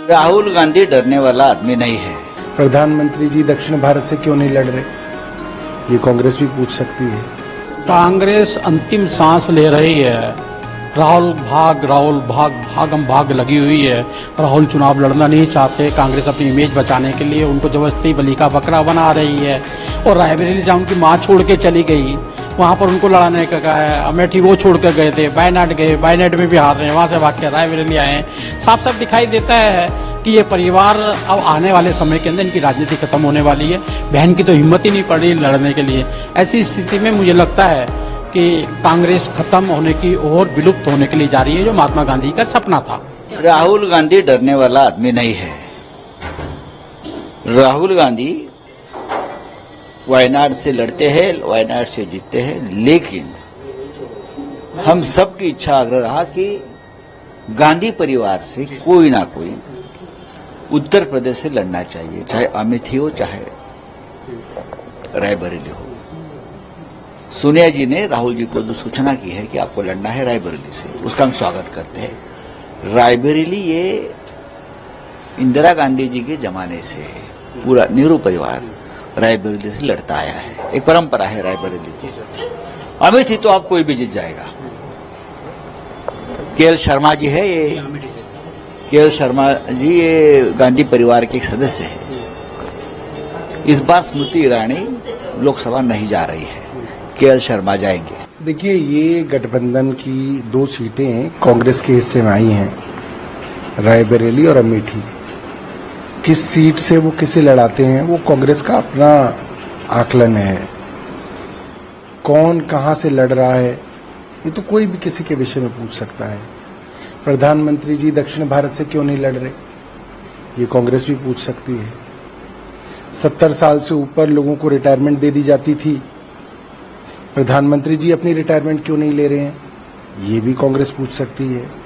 राहुल गांधी डरने वाला आदमी नहीं है। प्रधानमंत्री जी दक्षिण भारत से क्यों नहीं लड़ रहे, ये कांग्रेस भी पूछ सकती है। कांग्रेस अंतिम सांस ले रही है। राहुल भाग हम भाग लगी हुई है। राहुल चुनाव लड़ना नहीं चाहते। कांग्रेस अपनी इमेज बचाने के लिए उनको जबरदस्ती बलि का बकरा बना रही है। और रायबरेली जहाँ उनकी माँ छोड़ के चली गई, वहाँ पर उनको लड़ाने का कहा है। अमेठी वो छोड़ कर गए थे, वायनाड में भी हार रहे हैं, वहाँ से भाग के रायबरेली आए हैं। साफ साफ दिखाई देता है कि ये परिवार अब आने वाले समय के अंदर इनकी राजनीति खत्म होने वाली है। बहन की तो हिम्मत ही नहीं पड़ रही लड़ने के लिए। ऐसी स्थिति में मुझे लगता है कि कांग्रेस खत्म होने की और विलुप्त होने के लिए जा रही है, जो महात्मा गांधी का सपना था। राहुल गांधी डरने वाला आदमी नहीं है। राहुल गांधी वायनाड से लड़ते हैं, वायनाड से जीतते हैं, लेकिन हम सबकी इच्छा आग्रह रहा कि गांधी परिवार से कोई ना कोई उत्तर प्रदेश से लड़ना चाहिए, चाहे अमेठी हो चाहे रायबरेली हो। सोनिया जी ने राहुल जी को जो सूचना की है कि आपको लड़ना है रायबरेली से, उसका हम स्वागत करते हैं। रायबरेली ये इंदिरा गांधी जी के जमाने से पूरा नेहरू परिवार रायबरेली से लड़ता आया है, एक परंपरा है रायबरेली की। अमेठी तो आप कोई भी जीत जाएगा। के.एल. शर्मा जी है, ये के.एल. शर्मा जी ये गांधी परिवार के एक सदस्य है। इस बार स्मृति ईरानी लोकसभा नहीं जा रही है, के.एल. शर्मा जाएंगे। देखिए, ये गठबंधन की 2 सीटें कांग्रेस के हिस्से में आई हैं, रायबरेली और अमेठी। किस सीट से वो किसे लड़ाते हैं, वो कांग्रेस का अपना आकलन है। कौन कहां से लड़ रहा है, ये तो कोई भी किसी के विषय में पूछ सकता है। प्रधानमंत्री जी दक्षिण भारत से क्यों नहीं लड़ रहे, ये कांग्रेस भी पूछ सकती है। 70 साल से ऊपर लोगों को रिटायरमेंट दे दी जाती थी, प्रधानमंत्री जी अपनी रिटायरमेंट क्यों नहीं ले रहे हैं, ये भी कांग्रेस पूछ सकती है।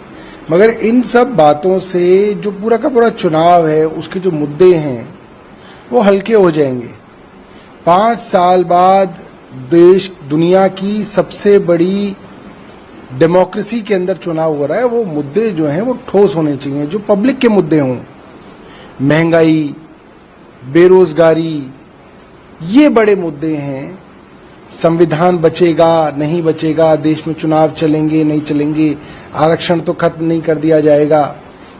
मगर इन सब बातों से जो पूरा का पूरा चुनाव है, उसके जो मुद्दे हैं वो हल्के हो जाएंगे। 5 साल बाद देश दुनिया की सबसे बड़ी डेमोक्रेसी के अंदर चुनाव हो रहा है। वो मुद्दे जो हैं वो ठोस होने चाहिए, जो पब्लिक के मुद्दे हों। महंगाई, बेरोजगारी, ये बड़े मुद्दे हैं। संविधान बचेगा नहीं बचेगा, देश में चुनाव चलेंगे नहीं चलेंगे, आरक्षण तो खत्म नहीं कर दिया जाएगा,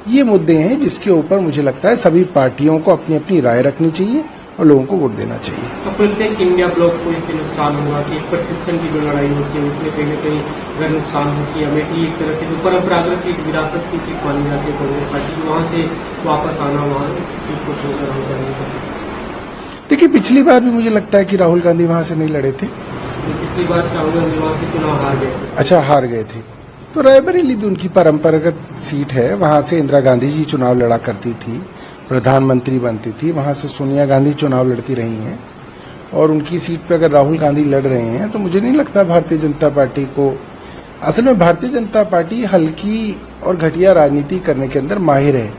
ये मुद्दे हैं जिसके ऊपर मुझे लगता है सभी पार्टियों को अपनी अपनी राय रखनी चाहिए और लोगों को वोट देना चाहिए। प्रत्येक इंडिया ब्लॉक को इससे नुकसान होगा कि परसेप्शन की जो लड़ाई होती है उसमें कहीं न कहीं अगर नुकसान होती है। अमेठी एक तरह से जो परंपरागत एक विरासत की सीट मानी जाती है कांग्रेस पार्टी की, वहाँ से वापस आना, वहाँ सीट को छोड़कर हो जाएगा। देखिए, पिछली बार भी मुझे लगता है कि राहुल गांधी वहां से नहीं लड़े थे। पिछली बार राहुल गांधी वहाँ से चुनाव हार गए। अच्छा, हार गए थे। तो रायबरेली भी उनकी परंपरागत सीट है, वहां से इंदिरा गांधी जी चुनाव लड़ा करती थी, प्रधानमंत्री बनती थी, वहां से सोनिया गांधी चुनाव लड़ती रही हैं। और उनकी सीट पे अगर राहुल गांधी लड़ रहे हैं तो मुझे नहीं लगता भारतीय जनता पार्टी को, असल में भारतीय जनता पार्टी हल्की और घटिया राजनीति करने के अंदर माहिर है।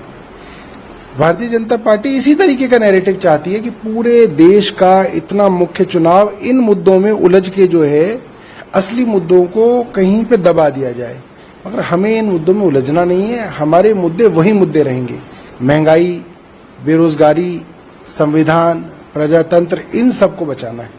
भारतीय जनता पार्टी इसी तरीके का नैरेटिव चाहती है कि पूरे देश का इतना मुख्य चुनाव इन मुद्दों में उलझ के जो है असली मुद्दों को कहीं पे दबा दिया जाए। मगर हमें इन मुद्दों में उलझना नहीं है। हमारे मुद्दे वही मुद्दे रहेंगे, महंगाई, बेरोजगारी, संविधान, प्रजातंत्र, इन सबको बचाना है।